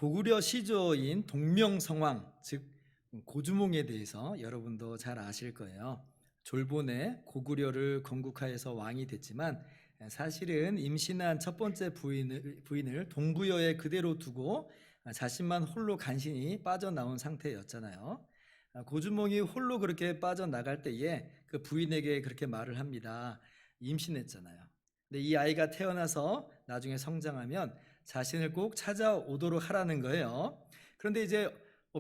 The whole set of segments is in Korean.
고구려 시조인 동명성왕, 즉 고주몽에 대해서 여러분도 잘 아실 거예요. 졸본에 고구려를 건국하여서 왕이 됐지만 사실은 임신한 첫 번째 부인을 동부여에 그대로 두고 자신만 홀로 간신히 빠져나온 상태였잖아요. 고주몽이 홀로 그렇게 빠져나갈 때에 그 부인에게 그렇게 말을 합니다. 임신했잖아요. 근데 이 아이가 태어나서 나중에 성장하면 자신을 꼭 찾아오도록 하라는 거예요. 그런데 이제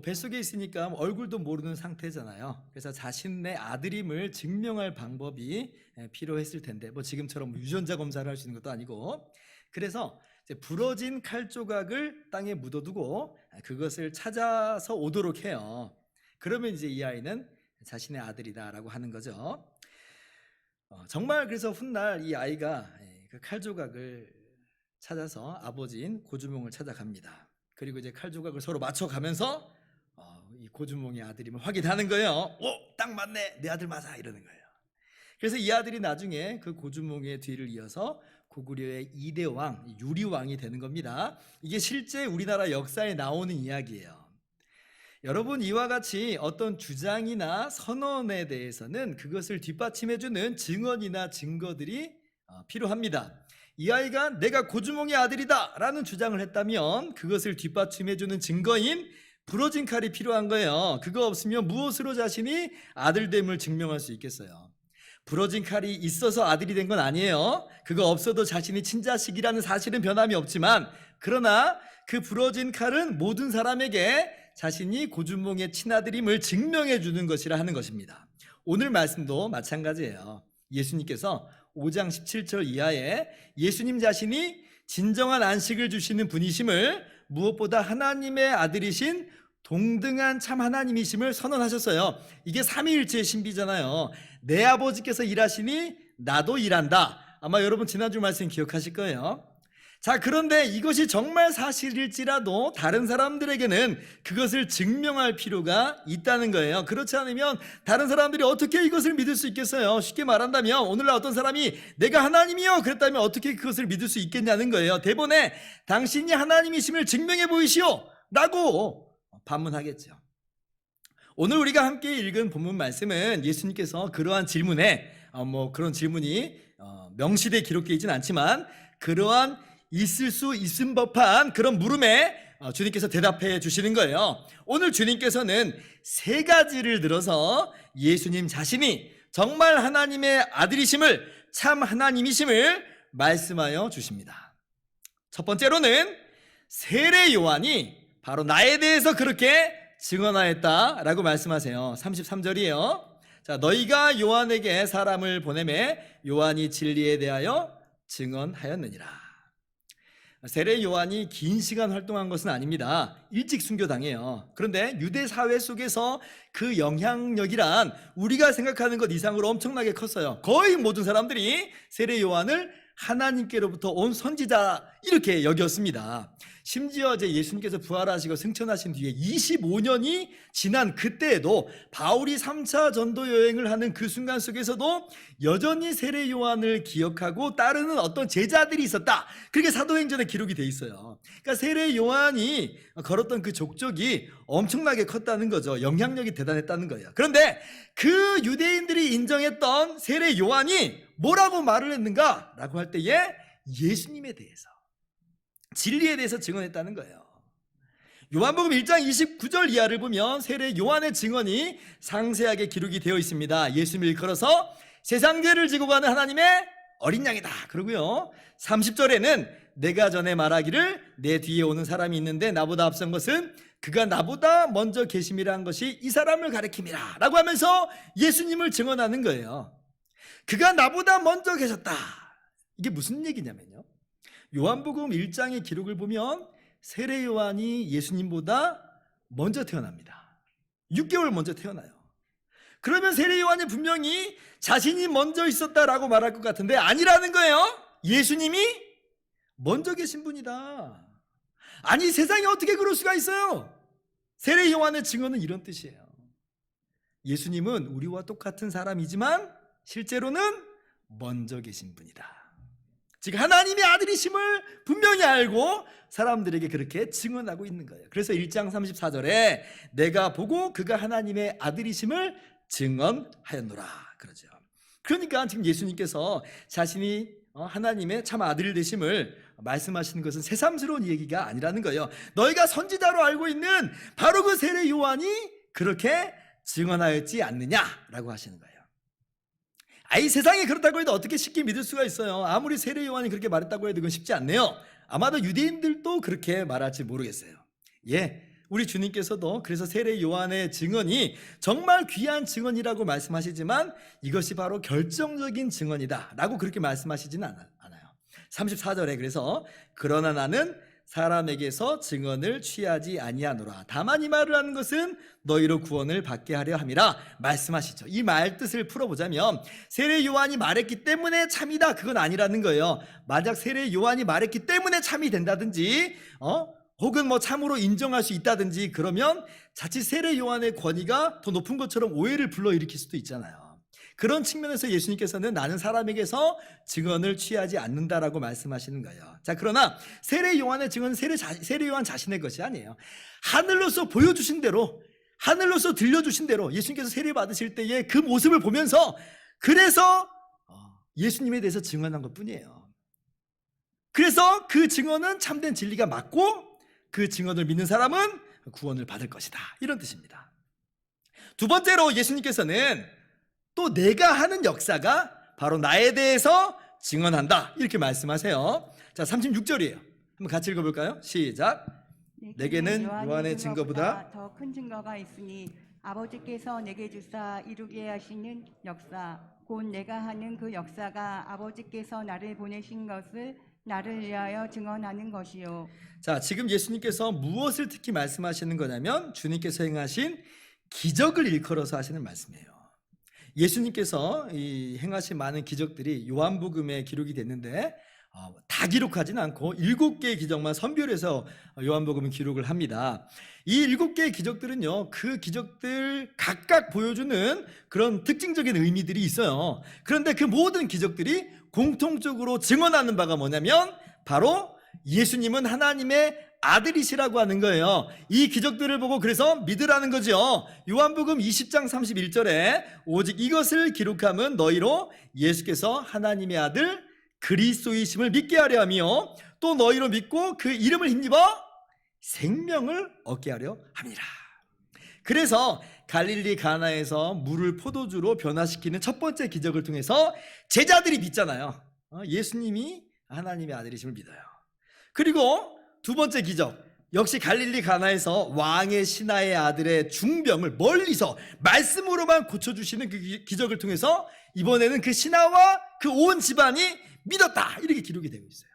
뱃속에 있으니까 얼굴도 모르는 상태잖아요. 그래서 자신의 아들임을 증명할 방법이 필요했을 텐데 지금처럼 유전자 검사를 할 수 있는 것도 아니고, 그래서 이제 부러진 칼 조각을 땅에 묻어두고 그것을 찾아서 오도록 해요. 그러면 이제 이 아이는 자신의 아들이다라고 하는 거죠. 정말 그래서 훗날 이 아이가 그 칼 조각을 찾아서 아버지인 고주몽을 찾아갑니다. 그리고 이제 칼 조각을 서로 맞춰가면서 이 고주몽의 아들임을 확인하는 거예요. 딱 맞네, 내 아들 맞아, 이러는 거예요. 그래서 이 아들이 나중에 그 고주몽의 뒤를 이어서 고구려의 2대 왕, 유리왕이 되는 겁니다. 이게 실제 우리나라 역사에 나오는 이야기예요. 여러분, 이와 같이 어떤 주장이나 선언에 대해서는 그것을 뒷받침해주는 증언이나 증거들이 필요합니다. 이 아이가 내가 고주몽의 아들이다 라는 주장을 했다면 그것을 뒷받침해주는 증거인 부러진 칼이 필요한 거예요. 그거 없으면 무엇으로 자신이 아들됨을 증명할 수 있겠어요? 부러진 칼이 있어서 아들이 된 건 아니에요. 그거 없어도 자신이 친자식이라는 사실은 변함이 없지만, 그러나 그 부러진 칼은 모든 사람에게 자신이 고주몽의 친아들임을 증명해 주는 것이라 하는 것입니다. 오늘 말씀도 마찬가지예요. 예수님께서 5장 17절 이하에 예수님 자신이 진정한 안식을 주시는 분이심을, 무엇보다 하나님의 아들이신 동등한 참 하나님이심을 선언하셨어요. 이게 삼위일체의 신비잖아요. 내 아버지께서 일하시니 나도 일한다. 아마 여러분 지난주 말씀 기억하실 거예요. 자, 그런데 이것이 정말 사실일지라도 다른 사람들에게는 그것을 증명할 필요가 있다는 거예요. 그렇지 않으면 다른 사람들이 어떻게 이것을 믿을 수 있겠어요? 쉽게 말한다면 오늘날 어떤 사람이 내가 하나님이요 그랬다면 어떻게 그것을 믿을 수 있겠냐는 거예요. 대본에 당신이 하나님이심을 증명해 보이시오 라고 반문하겠죠. 오늘 우리가 함께 읽은 본문 말씀은 예수님께서 그러한 질문에 그런 질문이 명시되어 기록되어 있지는 않지만 그러한 있을 수 있음 법한 그런 물음에 주님께서 대답해 주시는 거예요. 오늘 주님께서는 세 가지를 들어서 예수님 자신이 정말 하나님의 아들이심을, 참 하나님이심을 말씀하여 주십니다. 첫 번째로는 세례 요한이 바로 나에 대해서 그렇게 증언하였다라고 말씀하세요. 33절이에요. 자, 너희가 요한에게 사람을 보내매 요한이 진리에 대하여 증언하였느니라. 세례 요한이 긴 시간 활동한 것은 아닙니다. 일찍 순교당해요. 그런데 유대 사회 속에서 그 영향력이란 우리가 생각하는 것 이상으로 엄청나게 컸어요. 거의 모든 사람들이 세례 요한을 하나님께로부터 온 선지자 이렇게 여겼습니다. 심지어 이제 예수님께서 부활하시고 승천하신 뒤에 25년이 지난 그때에도 바울이 3차 전도 여행을 하는 그 순간 속에서도 여전히 세례 요한을 기억하고 따르는 어떤 제자들이 있었다. 그게 사도행전에 기록이 돼 있어요. 그러니까 세례 요한이 걸었던 그 족적이 엄청나게 컸다는 거죠. 영향력이 대단했다는 거예요. 그런데 그 유대인들이 인정했던 세례 요한이 뭐라고 말을 했는가? 라고 할 때에 예수님에 대해서, 진리에 대해서 증언했다는 거예요. 요한복음 1장 29절 이하를 보면 세례 요한의 증언이 상세하게 기록이 되어 있습니다. 예수님을 일컬어서 세상 죄를 지고 가는 하나님의 어린 양이다 그러고요, 30절에는 내가 전에 말하기를 내 뒤에 오는 사람이 있는데 나보다 앞선 것은 그가 나보다 먼저 계심이라 한 것이 이 사람을 가리킴이라 라고 하면서 예수님을 증언하는 거예요. 그가 나보다 먼저 계셨다. 이게 무슨 얘기냐면요, 요한복음 1장의 기록을 보면 세례 요한이 예수님보다 먼저 태어납니다. 6개월 먼저 태어나요. 그러면 세례 요한이 분명히 자신이 먼저 있었다라고 말할 것 같은데 아니라는 거예요. 예수님이 먼저 계신 분이다. 아니, 세상에 어떻게 그럴 수가 있어요? 세례 요한의 증언은 이런 뜻이에요. 예수님은 우리와 똑같은 사람이지만 실제로는 먼저 계신 분이다. 즉 하나님의 아들이심을 분명히 알고 사람들에게 그렇게 증언하고 있는 거예요. 그래서 1장 34절에 내가 보고 그가 하나님의 아들이심을 증언하였노라 그러죠. 그러니까 지금 예수님께서 자신이 하나님의 참 아들 되심을 말씀하시는 것은 새삼스러운 얘기가 아니라는 거예요. 너희가 선지자로 알고 있는 바로 그 세례 요한이 그렇게 증언하였지 않느냐라고 하시는 거예요. 이 세상이 그렇다고 해도 어떻게 쉽게 믿을 수가 있어요. 아무리 세례 요한이 그렇게 말했다고 해도 그건 쉽지 않네요. 아마도 유대인들도 그렇게 말할지 모르겠어요. 우리 주님께서도 그래서 세례 요한의 증언이 정말 귀한 증언이라고 말씀하시지만 이것이 바로 결정적인 증언이다 라고 그렇게 말씀하시지는 않아요. 34절에 그래서 그러나 나는 사람에게서 증언을 취하지 아니하노라. 다만 이 말을 하는 것은 너희로 구원을 받게 하려 함이라 말씀하시죠. 이 말 뜻을 풀어보자면 세례 요한이 말했기 때문에 참이다 그건 아니라는 거예요. 만약 세례 요한이 말했기 때문에 참이 된다든지 혹은 참으로 인정할 수 있다든지 그러면 자칫 세례 요한의 권위가 더 높은 것처럼 오해를 불러일으킬 수도 있잖아요. 그런 측면에서 예수님께서는 나는 사람에게서 증언을 취하지 않는다라고 말씀하시는 거예요. 자, 그러나 세례 요한의 증언은 세례 요한 자신의 것이 아니에요. 하늘로서 보여주신 대로, 하늘로서 들려주신 대로 예수님께서 세례 받으실 때의 그 모습을 보면서 그래서 예수님에 대해서 증언한 것 뿐이에요. 그래서 그 증언은 참된 진리가 맞고 그 증언을 믿는 사람은 구원을 받을 것이다 이런 뜻입니다. 두 번째로 예수님께서는 또 내가 하는 역사가 바로 나에 대해서 증언한다 이렇게 말씀하세요. 자, 36절이에요. 한번 같이 읽어볼까요? 시작. 내게는 요한의 증거보다 더 큰 증거가 있으니 아버지께서 내게 주사 이루게 하시는 역사 곧 내가 하는 그 역사가 아버지께서 나를 보내신 것을 나를 위하여 증언하는 것이요. 자, 지금 예수님께서 무엇을 특히 말씀하시는 거냐면 주님께서 행하신 기적을 일컬어서 하시는 말씀이에요. 예수님께서 이 행하신 많은 기적들이 요한복음에 기록이 됐는데 다 기록하지는 않고 7개의 기적만 선별해서 요한복음은 기록을 합니다. 이 7개의 기적들은요, 그 기적들 각각 보여주는 그런 특징적인 의미들이 있어요. 그런데 그 모든 기적들이 공통적으로 증언하는 바가 뭐냐면 바로 예수님은 하나님의 아들이시라고 하는 거예요. 이 기적들을 보고 그래서 믿으라는 거죠. 요한복음 20장 31절에 오직 이것을 기록함은 너희로 예수께서 하나님의 아들 그리스도이심을 믿게 하려 하며 또 너희로 믿고 그 이름을 힘입어 생명을 얻게 하려 함이라. 그래서 갈릴리 가나에서 물을 포도주로 변화시키는 첫 번째 기적을 통해서 제자들이 믿잖아요. 예수님이 하나님의 아들이심을 믿어요. 그리고 두 번째 기적, 역시 갈릴리 가나에서 왕의 신하의 아들의 중병을 멀리서 말씀으로만 고쳐주시는 그 기적을 통해서 이번에는 그 신하와 그 온 집안이 믿었다 이렇게 기록이 되고 있어요.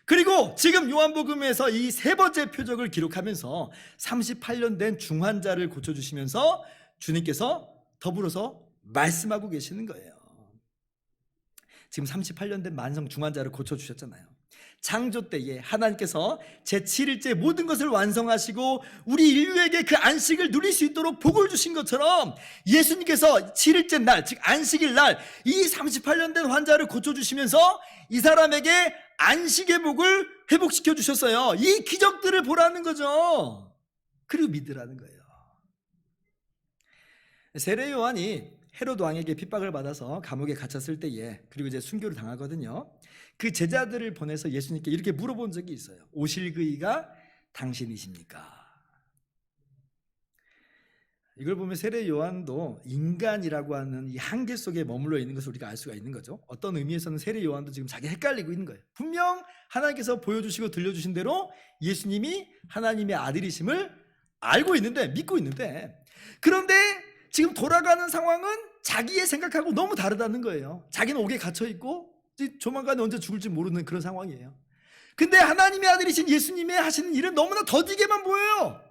그리고 지금 요한복음에서 이 세 번째 표적을 기록하면서 38년 된 중환자를 고쳐주시면서 주님께서 더불어서 말씀하고 계시는 거예요. 지금 38년 된 만성 중환자를 고쳐주셨잖아요. 창조 때에 하나님께서 제7일째 모든 것을 완성하시고 우리 인류에게 그 안식을 누릴 수 있도록 복을 주신 것처럼 예수님께서 7일째 날, 즉 안식일 날 이 38년 된 환자를 고쳐주시면서 이 사람에게 안식의 복을 회복시켜 주셨어요. 이 기적들을 보라는 거죠. 그리고 믿으라는 거예요. 세례 요한이 헤롯 왕에게 핍박을 받아서 감옥에 갇혔을 때에 그리고 이제 순교를 당하거든요. 그 제자들을 보내서 예수님께 이렇게 물어본 적이 있어요. 오실 그이가 당신이십니까? 이걸 보면 세례 요한도 인간이라고 하는 이 한계 속에 머물러 있는 것을 우리가 알 수가 있는 거죠. 어떤 의미에서는 세례 요한도 지금 자기 헷갈리고 있는 거예요. 분명 하나님께서 보여주시고 들려주신 대로 예수님이 하나님의 아들이심을 알고 있는데, 믿고 있는데, 그런데 지금 돌아가는 상황은 자기의 생각하고 너무 다르다는 거예요. 자기는 옥에 갇혀있고 조만간 언제 죽을지 모르는 그런 상황이에요. 근데 하나님의 아들이신 예수님의 하시는 일은 너무나 더디게만 보여요.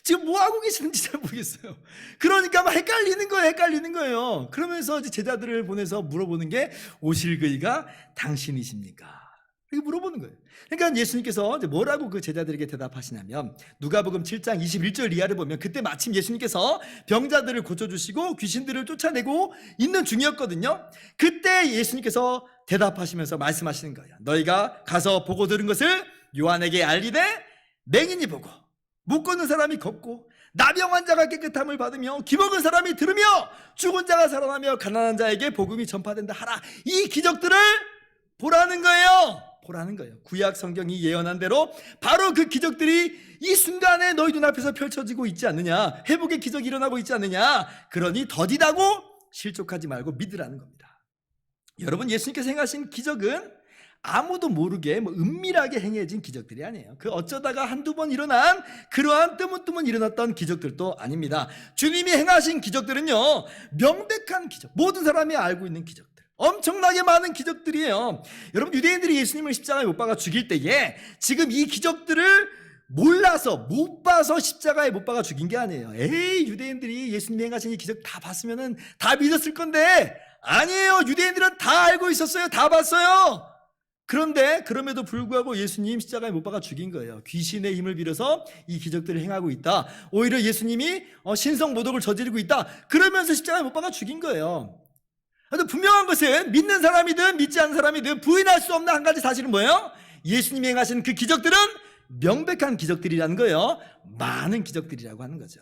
지금 뭐 하고 계시는지 잘 모르겠어요. 그러니까 막 헷갈리는 거예요. 그러면서 이제 제자들을 보내서 물어보는 게 오실 그이가 당신이십니까? 이렇게 물어보는 거예요. 그러니까 예수님께서 이제 뭐라고 그 제자들에게 대답하시냐면 누가복음 7장 21절 이하를 보면 그때 마침 예수님께서 병자들을 고쳐주시고 귀신들을 쫓아내고 있는 중이었거든요. 그때 예수님께서 대답하시면서 말씀하시는 거예요. 너희가 가서 보고 들은 것을 요한에게 알리되 맹인이 보고 못 걷는 사람이 걷고 나병 환자가 깨끗함을 받으며 기먹은 사람이 들으며 죽은 자가 살아나며 가난한 자에게 복음이 전파된다 하라. 이 기적들을 보라는 거예요. 보라는 거예요. 구약 성경이 예언한 대로 바로 그 기적들이 이 순간에 너희 눈앞에서 펼쳐지고 있지 않느냐. 회복의 기적이 일어나고 있지 않느냐. 그러니 더디다고 실족하지 말고 믿으라는 겁니다. 여러분, 예수님께서 행하신 기적은 아무도 모르게 은밀하게 행해진 기적들이 아니에요. 그 어쩌다가 한두 번 일어난 그러한 뜨문뜨문 일어났던 기적들도 아닙니다. 주님이 행하신 기적들은요, 명백한 기적, 모든 사람이 알고 있는 기적들, 엄청나게 많은 기적들이에요. 여러분, 유대인들이 예수님을 십자가에 못 박아 죽일 때에 지금 이 기적들을 몰라서 못 봐서 십자가에 못 박아 죽인 게 아니에요. 에이, 유대인들이 예수님이 행하신 이 기적 다 봤으면 다 믿었을 건데 아니에요. 유대인들은 다 알고 있었어요. 다 봤어요. 그런데 그럼에도 불구하고 예수님 십자가에 못 박아 죽인 거예요. 귀신의 힘을 빌어서 이 기적들을 행하고 있다. 오히려 예수님이 신성모독을 저지르고 있다. 그러면서 십자가에 못 박아 죽인 거예요. 그래서 분명한 것은 믿는 사람이든 믿지 않는 사람이든 부인할 수 없는 한 가지 사실은 뭐예요? 예수님이 행하신 그 기적들은 명백한 기적들이라는 거예요. 많은 기적들이라고 하는 거죠.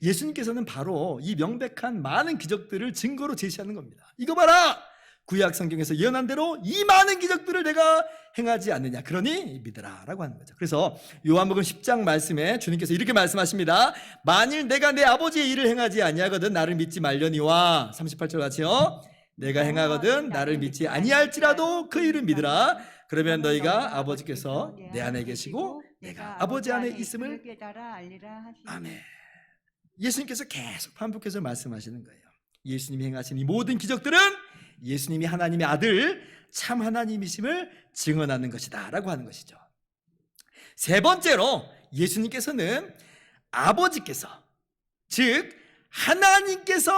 예수님께서는 바로 이 명백한 많은 기적들을 증거로 제시하는 겁니다. 이거 봐라! 구약 성경에서 예언한 대로 이 많은 기적들을 내가 행하지 않느냐. 그러니 믿으라 라고 하는 거죠. 그래서 요한복음 10장 말씀에 주님께서 이렇게 말씀하십니다. 만일 내가 내 아버지의 일을 행하지 아니하거든 나를 믿지 말려니와 38절 같이요. 내가 행하거든 나를 믿지 아니할지라도 그 일을 믿으라. 그러면 너희가 아버지께서 내 안에 계시고 내가 아버지 안에 있음을 깨달아 알리라 하시니. 아멘. 예수님께서 계속 반복해서 말씀하시는 거예요. 예수님이 행하신 이 모든 기적들은 예수님이 하나님의 아들 참 하나님이심을 증언하는 것이다 라고 하는 것이죠. 세 번째로 예수님께서는 아버지께서, 즉 하나님께서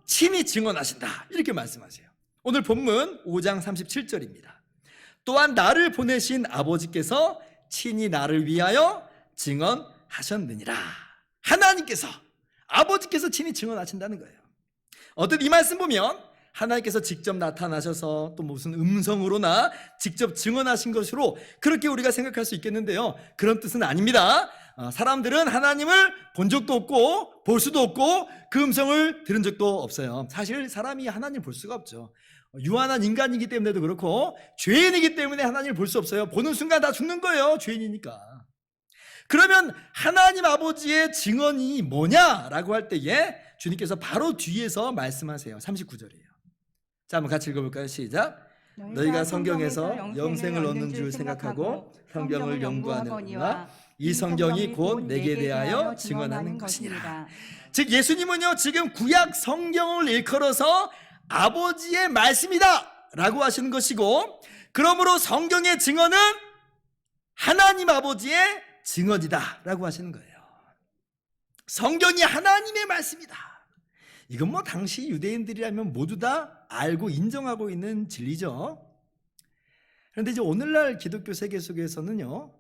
친히 증언하신다 이렇게 말씀하세요. 오늘 본문 5장 37절입니다. 또한 나를 보내신 아버지께서 친히 나를 위하여 증언하셨느니라. 하나님께서, 아버지께서 친히 증언하신다는 거예요. 어떤 이 말씀 보면 하나님께서 직접 나타나셔서 또 무슨 음성으로나 직접 증언하신 것으로 그렇게 우리가 생각할 수 있겠는데요, 그런 뜻은 아닙니다. 사람들은 하나님을 본 적도 없고 볼 수도 없고 그 음성을 들은 적도 없어요. 사실 사람이 하나님을 볼 수가 없죠. 유한한 인간이기 때문에도 그렇고 죄인이기 때문에 하나님을 볼 수 없어요. 보는 순간 다 죽는 거예요. 죄인이니까. 그러면 하나님 아버지의 증언이 뭐냐라고 할 때에 주님께서 바로 뒤에서 말씀하세요. 39절이에요. 자, 한번 같이 읽어볼까요? 시작. 너희가 성경에서 영생을 얻는 줄 생각하고 성경을 연구하느니라. 이 성경이 곧 내게 대하여 증언하는 것이니라. 즉 예수님은요 지금 구약 성경을 일컬어서 아버지의 말씀이다 라고 하시는 것이고, 그러므로 성경의 증언은 하나님 아버지의 증언이다 라고 하시는 거예요. 성경이 하나님의 말씀이다. 이건 뭐 당시 유대인들이라면 모두 다 알고 인정하고 있는 진리죠. 그런데 이제 오늘날 기독교 세계 속에서는요,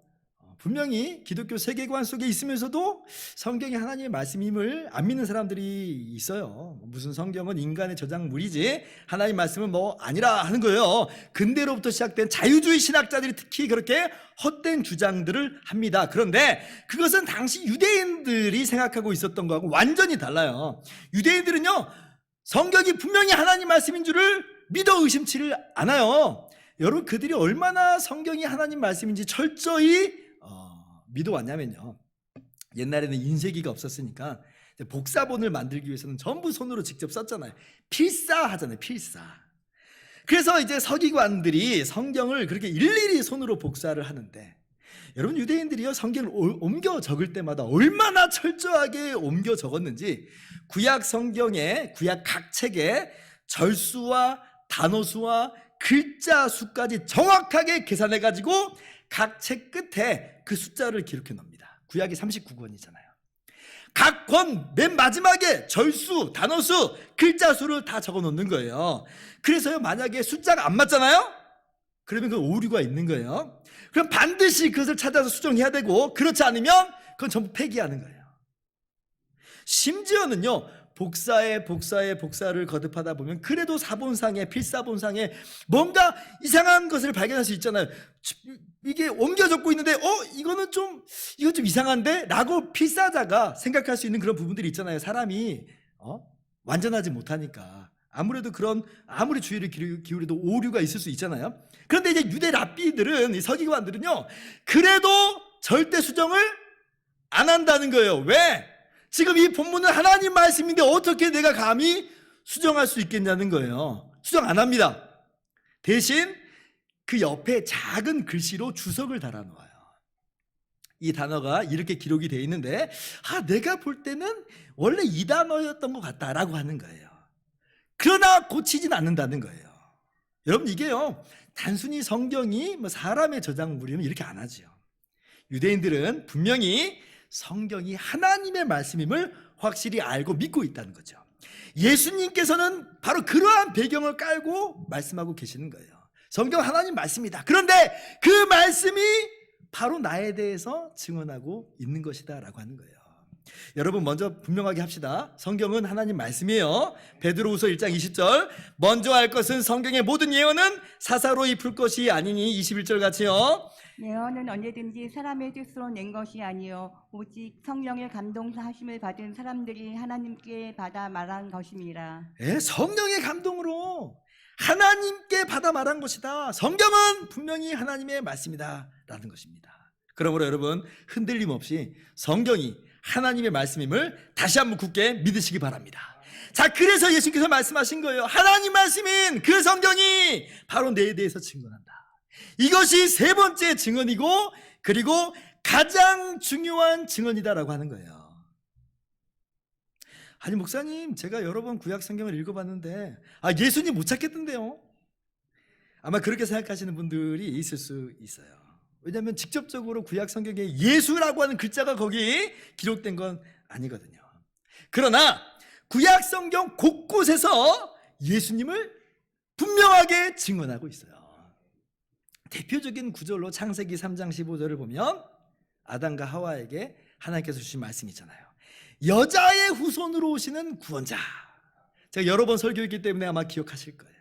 분명히 기독교 세계관 속에 있으면서도 성경이 하나님의 말씀임을 안 믿는 사람들이 있어요. 무슨 성경은 인간의 저작물이지 하나님 말씀은 뭐 아니라 하는 거예요. 근대로부터 시작된 자유주의 신학자들이 특히 그렇게 헛된 주장들을 합니다. 그런데 그것은 당시 유대인들이 생각하고 있었던 거하고 완전히 달라요. 유대인들은요 성경이 분명히 하나님 말씀인 줄을 믿어 의심치를 않아요. 여러분, 그들이 얼마나 성경이 하나님 말씀인지 철저히 믿어왔냐면요, 옛날에는 인쇄기가 없었으니까 복사본을 만들기 위해서는 전부 손으로 직접 썼잖아요. 필사하잖아요. 필사. 그래서 이제 서기관들이 성경을 그렇게 일일이 손으로 복사를 하는데, 여러분 유대인들이요 성경을 옮겨 적을 때마다 얼마나 철저하게 옮겨 적었는지 구약 성경의 구약 각 책에 절수와 단어수와 글자 수까지 정확하게 계산해 가지고 각 책 끝에 그 숫자를 기록해 놉니다. 구약이 39권이잖아요. 각 권 맨 마지막에 절수, 단어수, 글자 수를 다 적어 놓는 거예요. 그래서요 만약에 숫자가 안 맞잖아요, 그러면 그 오류가 있는 거예요. 그럼 반드시 그것을 찾아서 수정해야 되고, 그렇지 않으면 그건 전부 폐기하는 거예요. 심지어는요, 복사를 거듭하다 보면 그래도 사본상에, 필사본상에 뭔가 이상한 것을 발견할 수 있잖아요. 이게 옮겨 적고 있는데 이건 좀 이상한데? 라고 필사자가 생각할 수 있는 그런 부분들이 있잖아요. 사람이 완전하지 못하니까 아무리 주의를 기울여도 오류가 있을 수 있잖아요. 그런데 이제 유대 랍비들은, 이 서기관들은요, 그래도 절대 수정을 안 한다는 거예요. 왜? 지금 이 본문은 하나님 말씀인데 어떻게 내가 감히 수정할 수 있겠냐는 거예요. 수정 안 합니다. 대신 그 옆에 작은 글씨로 주석을 달아놓아요. 이 단어가 이렇게 기록이 되어 있는데, 내가 볼 때는 원래 이 단어였던 것 같다라고 하는 거예요. 그러나 고치진 않는다는 거예요. 여러분, 이게요, 단순히 성경이 사람의 저작물이면 이렇게 안 하죠. 유대인들은 분명히 성경이 하나님의 말씀임을 확실히 알고 믿고 있다는 거죠. 예수님께서는 바로 그러한 배경을 깔고 말씀하고 계시는 거예요. 성경 하나님 말씀이다. 그런데 그 말씀이 바로 나에 대해서 증언하고 있는 것이다 라고 하는 거예요. 여러분, 먼저 분명하게 합시다. 성경은 하나님 말씀이에요. 베드로후서 1장 20절, 먼저 할 것은 성경의 모든 예언은 사사로이 풀 것이 아니니, 21절 같이요. 예언은 언제든지 사람의 뜻으로 낸 것이 아니요 오직 성령의 감동하심을 받은 사람들이 하나님께 받아 말한 것임이라. 성령의 감동으로 하나님께 받아 말한 것이다. 성경은 분명히 하나님의 말씀이다 라는 것입니다. 그러므로 여러분, 흔들림 없이 성경이 하나님의 말씀임을 다시 한번 굳게 믿으시기 바랍니다. 자, 그래서 예수님께서 말씀하신 거예요. 하나님 말씀인 그 성경이 바로 내에 대해서 증언한다. 이것이 세 번째 증언이고, 그리고 가장 중요한 증언이다라고 하는 거예요. 아니, 목사님, 제가 여러 번 구약 성경을 읽어봤는데 예수님 못 찾겠던데요. 아마 그렇게 생각하시는 분들이 있을 수 있어요. 왜냐하면 직접적으로 구약 성경에 예수라고 하는 글자가 거기 기록된 건 아니거든요. 그러나 구약 성경 곳곳에서 예수님을 분명하게 증언하고 있어요. 대표적인 구절로 창세기 3장 15절을 보면 아담과 하와에게 하나님께서 주신 말씀이 있잖아요. 여자의 후손으로 오시는 구원자. 제가 여러 번 설교했기 때문에 아마 기억하실 거예요.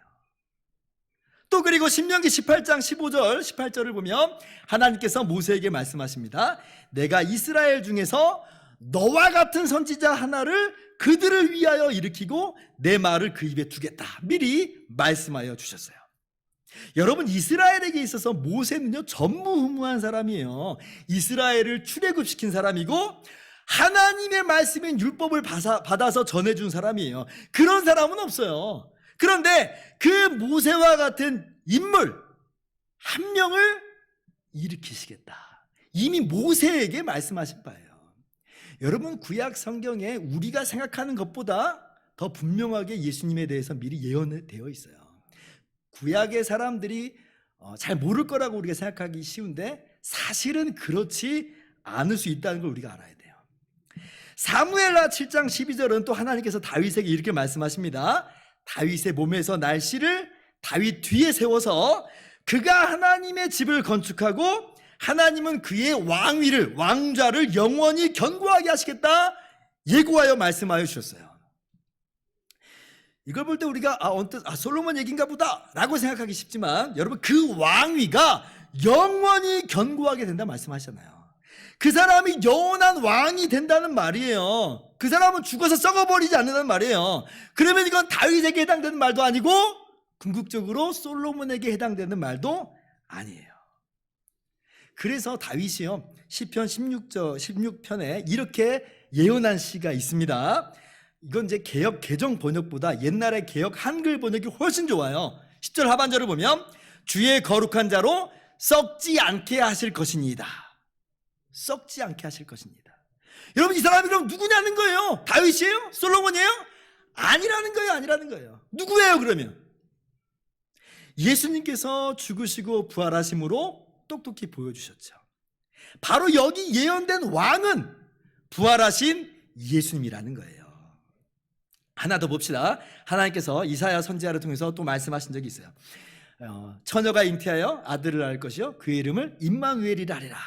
또 그리고 신명기 18장 15절 18절을 보면 하나님께서 모세에게 말씀하십니다. 내가 이스라엘 중에서 너와 같은 선지자 하나를 그들을 위하여 일으키고 내 말을 그 입에 두겠다. 미리 말씀하여 주셨어요. 여러분, 이스라엘에게 있어서 모세는요, 전무후무한 사람이에요. 이스라엘을 출애굽시킨 사람이고 하나님의 말씀인 율법을 받아서 전해준 사람이에요. 그런 사람은 없어요. 그런데 그 모세와 같은 인물 한 명을 일으키시겠다. 이미 모세에게 말씀하신 바예요. 여러분, 구약 성경에 우리가 생각하는 것보다 더 분명하게 예수님에 대해서 미리 예언되어 있어요. 구약의 사람들이 잘 모를 거라고 우리가 생각하기 쉬운데 사실은 그렇지 않을 수 있다는 걸 우리가 알아야 돼요. 사무엘하 7장 12절은 또 하나님께서 다윗에게 이렇게 말씀하십니다. 다윗의 몸에서 날 씨를 다윗 뒤에 세워서 그가 하나님의 집을 건축하고 하나님은 그의 왕좌를 영원히 견고하게 하시겠다 예고하여 말씀하여 주셨어요. 이걸 볼 때 우리가 언뜻 솔로몬 얘기인가 보다 라고 생각하기 쉽지만, 여러분, 그 왕위가 영원히 견고하게 된다 말씀하셨잖아요. 그 사람이 영원한 왕이 된다는 말이에요. 그 사람은 죽어서 썩어버리지 않는다는 말이에요. 그러면 이건 다윗에게 해당되는 말도 아니고 궁극적으로 솔로몬에게 해당되는 말도 아니에요. 그래서 다윗이요, 시편 16편에 이렇게 예언한 시가 있습니다. 이건 이제 개역 개정 번역보다 옛날의 개역 한글 번역이 훨씬 좋아요. 10절 하반절을 보면 주의 거룩한 자로 썩지 않게 하실 것이니이다. 썩지 않게 하실 것입니다. 여러분, 이 사람이 그럼 누구냐는 거예요? 다윗이에요? 솔로몬이에요? 아니라는 거예요. 누구예요 그러면? 예수님께서 죽으시고 부활하심으로 똑똑히 보여주셨죠. 바로 여기 예언된 왕은 부활하신 예수님이라는 거예요. 하나 더 봅시다. 하나님께서 이사야 선지자를 통해서 또 말씀하신 적이 있어요. 처녀가 잉태하여 아들을 낳을 것이요 그의 이름을 임마누엘이라 하리라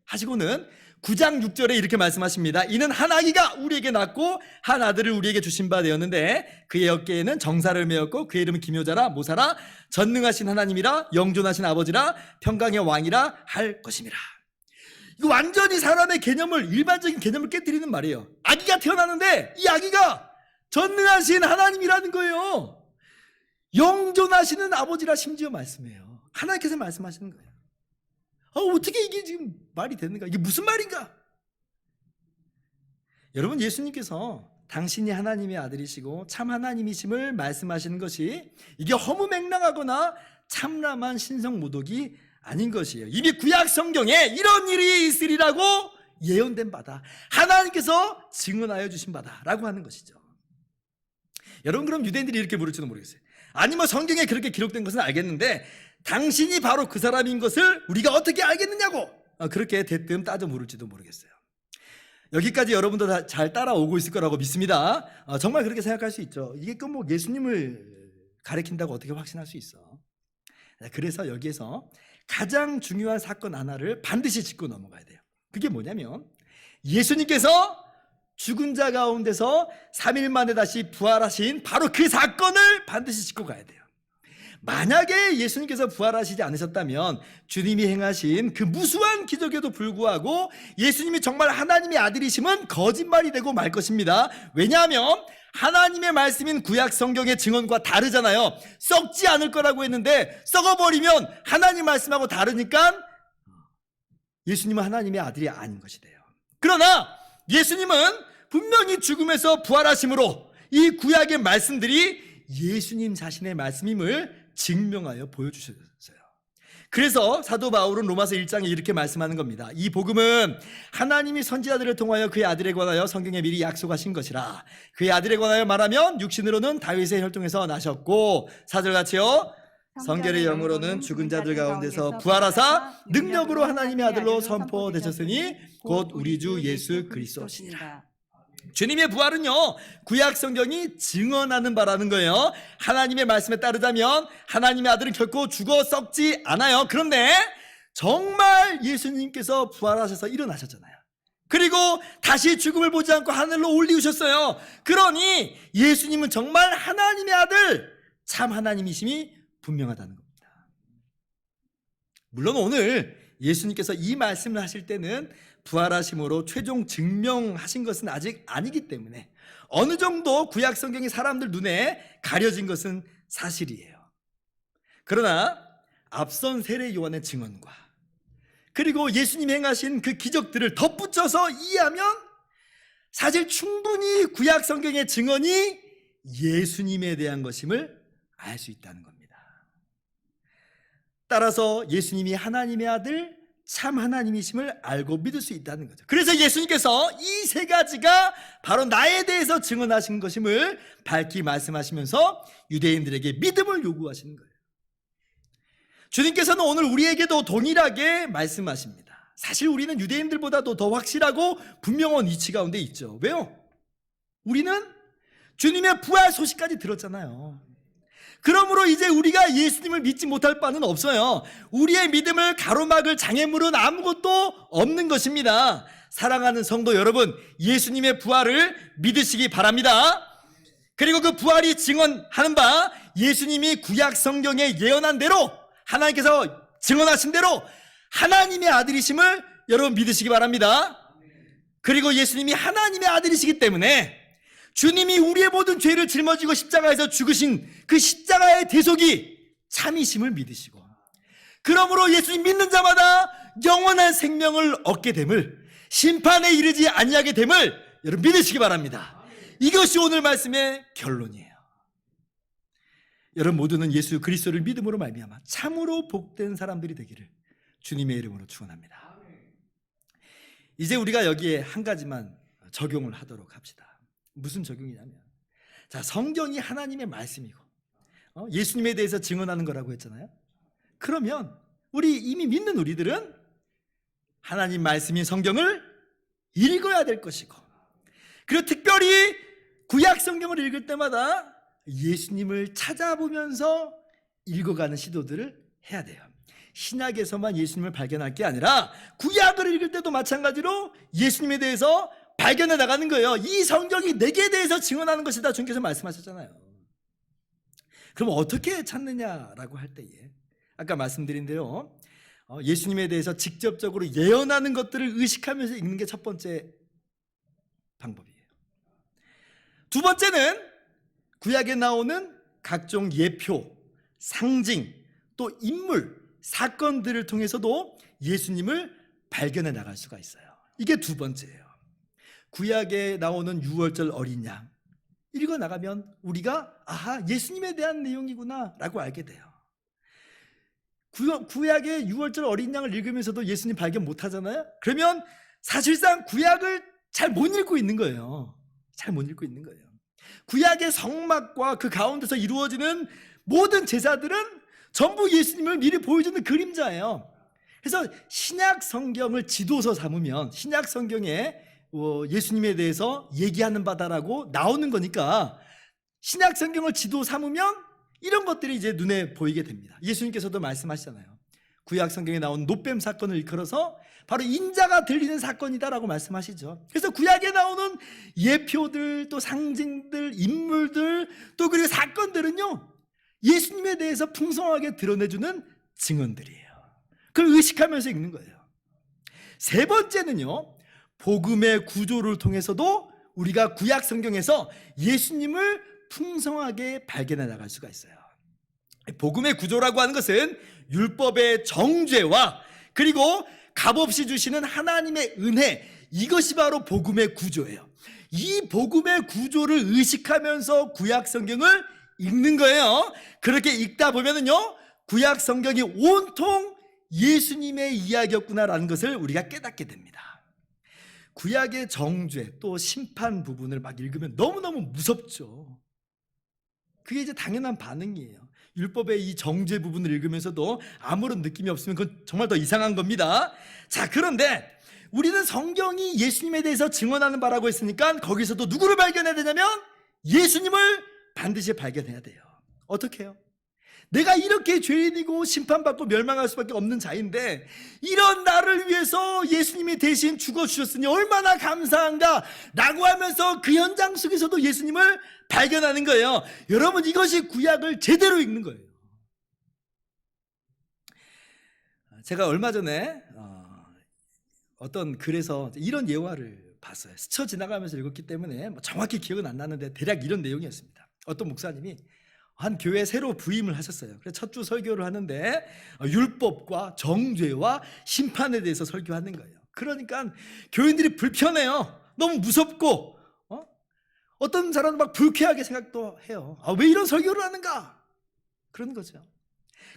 하시고는 9장 6절에 이렇게 말씀하십니다. 이는 한 아기가 우리에게 낳고 한 아들을 우리에게 주신 바 되었는데 그의 어깨에는 정사를 메었고 그의 이름은 기묘자라 모사라 전능하신 하나님이라 영존하신 아버지라 평강의 왕이라 할 것임이라. 이거 완전히 사람의 개념을, 일반적인 개념을 깨뜨리는 말이에요. 아기가 태어나는데 이 아기가 전능하신 하나님이라는 거예요. 영존하시는 아버지라 심지어 말씀해요. 하나님께서 말씀하시는 거예요. 어떻게 이게 지금 말이 되는가? 이게 무슨 말인가? 여러분, 예수님께서 당신이 하나님의 아들이시고 참 하나님이심을 말씀하시는 것이 이게 허무맹랑하거나 참람한 신성모독이 아닌 것이에요. 이미 구약 성경에 이런 일이 있으리라고 예언된 바다, 하나님께서 증언하여 주신 바다라고 하는 것이죠. 여러분, 그럼 유대인들이 이렇게 물을지도 모르겠어요. 아니 뭐 성경에 그렇게 기록된 것은 알겠는데 당신이 바로 그 사람인 것을 우리가 어떻게 알겠느냐고 그렇게 대뜸 따져 물을지도 모르겠어요. 여기까지 여러분도 다 잘 따라오고 있을 거라고 믿습니다. 정말 그렇게 생각할 수 있죠. 이게 뭐 예수님을 가리킨다고 어떻게 확신할 수 있어. 그래서 여기에서 가장 중요한 사건 하나를 반드시 짚고 넘어가야 돼요. 그게 뭐냐면 예수님께서 죽은 자 가운데서 3일 만에 다시 부활하신 바로 그 사건을 반드시 짚고 가야 돼요. 만약에 예수님께서 부활하시지 않으셨다면 주님이 행하신 그 무수한 기적에도 불구하고 예수님이 정말 하나님의 아들이심은 거짓말이 되고 말 것입니다. 왜냐하면 하나님의 말씀인 구약 성경의 증언과 다르잖아요. 썩지 않을 거라고 했는데 썩어버리면 하나님 말씀하고 다르니까 예수님은 하나님의 아들이 아닌 것이 돼요. 그러나 예수님은 분명히 죽음에서 부활하심으로 이 구약의 말씀들이 예수님 자신의 말씀임을 증명하여 보여주셨어요. 그래서 사도 바울은 로마서 1장에 이렇게 말씀하는 겁니다. 이 복음은 하나님이 선지자들을 통하여 그의 아들에 관하여 성경에 미리 약속하신 것이라. 그의 아들에 관하여 말하면 육신으로는 다윗의 혈통에서 나셨고 4절같이요 성결의 영으로는 죽은 자들 가운데서 부활하사 능력으로 하나님의 아들로 선포되셨으니 곧 우리 주 예수 그리스도시니라. 주님의 부활은요 구약 성경이 증언하는 바라는 거예요. 하나님의 말씀에 따르자면 하나님의 아들은 결코 죽어 썩지 않아요. 그런데 정말 예수님께서 부활하셔서 일어나셨잖아요. 그리고 다시 죽음을 보지 않고 하늘로 올리우셨어요. 그러니 예수님은 정말 하나님의 아들, 참 하나님이심이 분명하다는 겁니다. 물론 오늘 예수님께서 이 말씀을 하실 때는 부활하심으로 최종 증명하신 것은 아직 아니기 때문에 어느 정도 구약 성경이 사람들 눈에 가려진 것은 사실이에요. 그러나 앞선 세례 요한의 증언과 그리고 예수님이 행하신 그 기적들을 덧붙여서 이해하면 사실 충분히 구약 성경의 증언이 예수님에 대한 것임을 알 수 있다는 겁니다. 따라서 예수님이 하나님의 아들, 참 하나님이심을 알고 믿을 수 있다는 거죠. 그래서 예수님께서 이 세 가지가 바로 나에 대해서 증언하신 것임을 밝히 말씀하시면서 유대인들에게 믿음을 요구하시는 거예요. 주님께서는 오늘 우리에게도 동일하게 말씀하십니다. 사실 우리는 유대인들보다도 더 확실하고 분명한 이치 가운데 있죠. 왜요? 우리는 주님의 부활 소식까지 들었잖아요. 그러므로 이제 우리가 예수님을 믿지 못할 바는 없어요. 우리의 믿음을 가로막을 장애물은 아무것도 없는 것입니다. 사랑하는 성도 여러분, 예수님의 부활을 믿으시기 바랍니다. 그리고 그 부활이 증언하는 바 예수님이 구약 성경에 예언한 대로 하나님께서 증언하신 대로 하나님의 아들이심을 여러분 믿으시기 바랍니다. 그리고 예수님이 하나님의 아들이시기 때문에 주님이 우리의 모든 죄를 짊어지고 십자가에서 죽으신 그 십자가의 대속이 참이심을 믿으시고 그러므로 예수님 믿는 자마다 영원한 생명을 얻게 됨을 심판에 이르지 아니하게 됨을 여러분 믿으시기 바랍니다. 이것이 오늘 말씀의 결론이에요. 여러분 모두는 예수 그리스도를 믿음으로 말미암아 참으로 복된 사람들이 되기를 주님의 이름으로 축원합니다. 이제 우리가 여기에 한 가지만 적용을 하도록 합시다. 무슨 적용이냐면 자, 성경이 하나님의 말씀이고 예수님에 대해서 증언하는 거라고 했잖아요. 그러면 우리 이미 믿는 우리들은 하나님 말씀인 성경을 읽어야 될 것이고 그리고 특별히 구약 성경을 읽을 때마다 예수님을 찾아보면서 읽어가는 시도들을 해야 돼요. 신약에서만 예수님을 발견할 게 아니라 구약을 읽을 때도 마찬가지로 예수님에 대해서 발견해 나가는 거예요. 이 성경이 내게 대해서 증언하는 것이다, 주님께서 말씀하셨잖아요. 그럼 어떻게 찾느냐라고 할 때에 아까 말씀드린 대로 예수님에 대해서 직접적으로 예언하는 것들을 의식하면서 읽는 게 첫 번째 방법이에요. 두 번째는 구약에 나오는 각종 예표, 상징, 또 인물, 사건들을 통해서도 예수님을 발견해 나갈 수가 있어요. 이게 두 번째예요. 구약에 나오는 유월절 어린 양 읽어 나가면 우리가 아하, 예수님에 대한 내용이구나 라고 알게 돼요. 구약의 유월절 어린 양을 읽으면서도 예수님 발견 못 하잖아요. 그러면 사실상 구약을 잘 못 읽고 있는 거예요. 잘 못 읽고 있는 거예요. 구약의 성막과 그 가운데서 이루어지는 모든 제사들은 전부 예수님을 미리 보여주는 그림자예요. 그래서 신약 성경을 지도서 삼으면 신약 성경에 예수님에 대해서 얘기하는 바다라고 나오는 거니까 신약 성경을 지도 삼으면 이런 것들이 이제 눈에 보이게 됩니다. 예수님께서도 말씀하시잖아요. 구약 성경에 나온 노뱀 사건을 일컬어서 바로 인자가 들리는 사건이다라고 말씀하시죠. 그래서 구약에 나오는 예표들, 또 상징들, 인물들, 또 그리고 사건들은요, 예수님에 대해서 풍성하게 드러내주는 증언들이에요. 그걸 의식하면서 읽는 거예요. 세 번째는요, 복음의 구조를 통해서도 우리가 구약 성경에서 예수님을 풍성하게 발견해 나갈 수가 있어요. 복음의 구조라고 하는 것은 율법의 정죄와 그리고 값없이 주시는 하나님의 은혜, 이것이 바로 복음의 구조예요. 이 복음의 구조를 의식하면서 구약 성경을 읽는 거예요. 그렇게 읽다 보면은요, 구약 성경이 온통 예수님의 이야기였구나라는 것을 우리가 깨닫게 됩니다. 구약의 정죄 또 심판 부분을 막 읽으면 너무너무 무섭죠. 그게 이제 당연한 반응이에요. 율법의 이 정죄 부분을 읽으면서도 아무런 느낌이 없으면 그건 정말 더 이상한 겁니다. 자, 그런데 우리는 성경이 예수님에 대해서 증언하는 바라고 했으니까 거기서도 누구를 발견해야 되냐면 예수님을 반드시 발견해야 돼요. 어떻게 해요? 내가 이렇게 죄인이고 심판받고 멸망할 수밖에 없는 자인데 이런 나를 위해서 예수님이 대신 죽어주셨으니 얼마나 감사한가 라고 하면서 그 현장 속에서도 예수님을 발견하는 거예요. 여러분, 이것이 구약을 제대로 읽는 거예요. 제가 얼마 전에 어떤 글에서 이런 예화를 봤어요. 스쳐 지나가면서 읽었기 때문에 정확히 기억은 안 나는데 대략 이런 내용이었습니다. 어떤 목사님이 한 교회에 새로 부임을 하셨어요. 그래서 첫 주 설교를 하는데 율법과 정죄와 심판에 대해서 설교하는 거예요. 그러니까 교인들이 불편해요. 너무 무섭고 어떤 사람은 막 불쾌하게 생각도 해요. 왜 이런 설교를 하는가? 그런 거죠.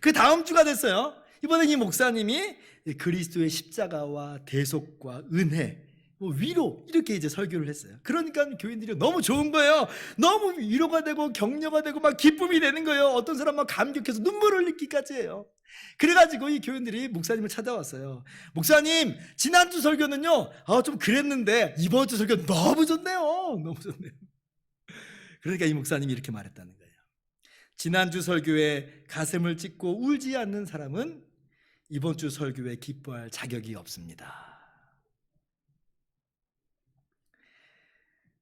그 다음 주가 됐어요. 이번에 이 목사님이 그리스도의 십자가와 대속과 은혜, 위로, 이렇게 이제 설교를 했어요. 그러니까 교인들이 너무 좋은 거예요. 너무 위로가 되고 격려가 되고 막 기쁨이 되는 거예요. 어떤 사람 막 감격해서 눈물을 흘리기까지 해요. 그래가지고 이 교인들이 목사님을 찾아왔어요. 목사님, 지난주 설교는요 좀 그랬는데 이번 주 설교 너무 좋네요. 너무 좋네요. 그러니까 이 목사님이 이렇게 말했다는 거예요. 지난주 설교에 가슴을 찢고 울지 않는 사람은 이번 주 설교에 기뻐할 자격이 없습니다.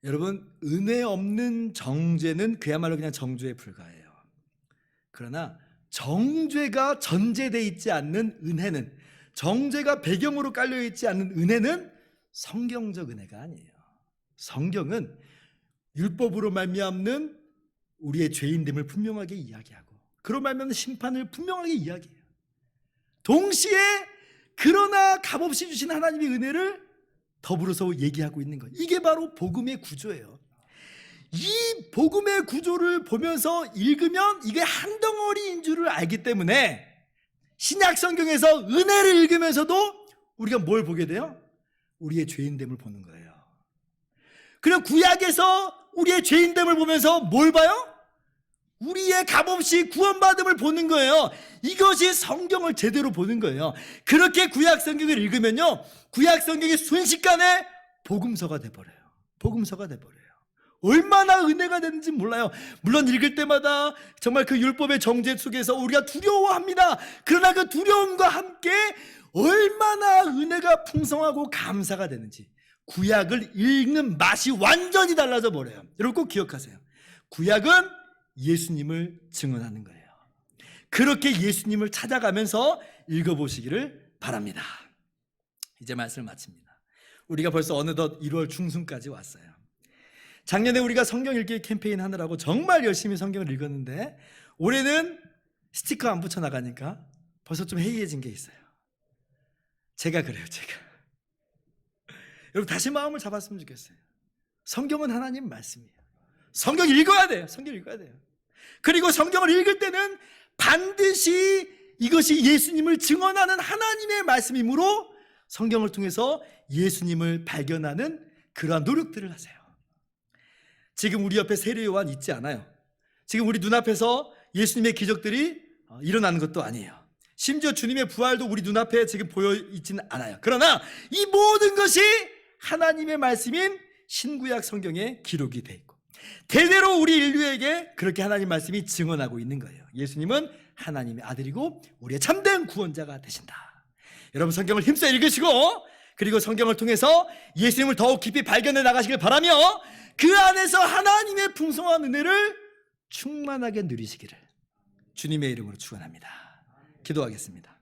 여러분, 은혜 없는 정죄는 그야말로 그냥 정죄에 불과해요. 그러나 정죄가 전제되어 있지 않는 은혜는, 정죄가 배경으로 깔려 있지 않는 은혜는 성경적 은혜가 아니에요. 성경은 율법으로 말미암는 우리의 죄인됨을 분명하게 이야기하고 그로 말미암는 심판을 분명하게 이야기해요. 동시에 그러나 값없이 주신 하나님의 은혜를 더불어서 얘기하고 있는 거예요. 이게 바로 복음의 구조예요. 이 복음의 구조를 보면서 읽으면 이게 한 덩어리인 줄을 알기 때문에 신약 성경에서 은혜를 읽으면서도 우리가 뭘 보게 돼요? 우리의 죄인됨을 보는 거예요. 그리고 구약에서 우리의 죄인됨을 보면서 뭘 봐요? 우리의 값없이 구원받음을 보는 거예요. 이것이 성경을 제대로 보는 거예요. 그렇게 구약 성경을 읽으면요, 구약 성경이 순식간에 복음서가 돼버려요. 복음서가 돼버려요. 얼마나 은혜가 되는지 몰라요. 물론 읽을 때마다 정말 그 율법의 정죄 속에서 우리가 두려워합니다. 그러나 그 두려움과 함께 얼마나 은혜가 풍성하고 감사가 되는지 구약을 읽는 맛이 완전히 달라져 버려요. 여러분 꼭 기억하세요. 구약은 예수님을 증언하는 거예요. 그렇게 예수님을 찾아가면서 읽어보시기를 바랍니다. 이제 말씀을 마칩니다. 우리가 벌써 어느덧 1월 중순까지 왔어요. 작년에 우리가 성경 읽기 캠페인 하느라고 정말 열심히 성경을 읽었는데 올해는 스티커 안 붙여나가니까 벌써 좀 해이해진 게 있어요. 제가 그래요. 제가 여러분 다시 마음을 잡았으면 좋겠어요. 성경은 하나님 말씀이에요. 성경 읽어야 돼요. 성경 읽어야 돼요. 그리고 성경을 읽을 때는 반드시 이것이 예수님을 증언하는 하나님의 말씀이므로 성경을 통해서 예수님을 발견하는 그러한 노력들을 하세요. 지금 우리 옆에 세례 요한 있지 않아요. 지금 우리 눈앞에서 예수님의 기적들이 일어나는 것도 아니에요. 심지어 주님의 부활도 우리 눈앞에 지금 보여 있지는 않아요. 그러나 이 모든 것이 하나님의 말씀인 신구약 성경에 기록이 돼 있고 대대로 우리 인류에게 그렇게 하나님 말씀이 증언하고 있는 거예요. 예수님은 하나님의 아들이고 우리의 참된 구원자가 되신다. 여러분 성경을 힘써 읽으시고 그리고 성경을 통해서 예수님을 더욱 깊이 발견해 나가시길 바라며 그 안에서 하나님의 풍성한 은혜를 충만하게 누리시기를 주님의 이름으로 축원합니다. 기도하겠습니다.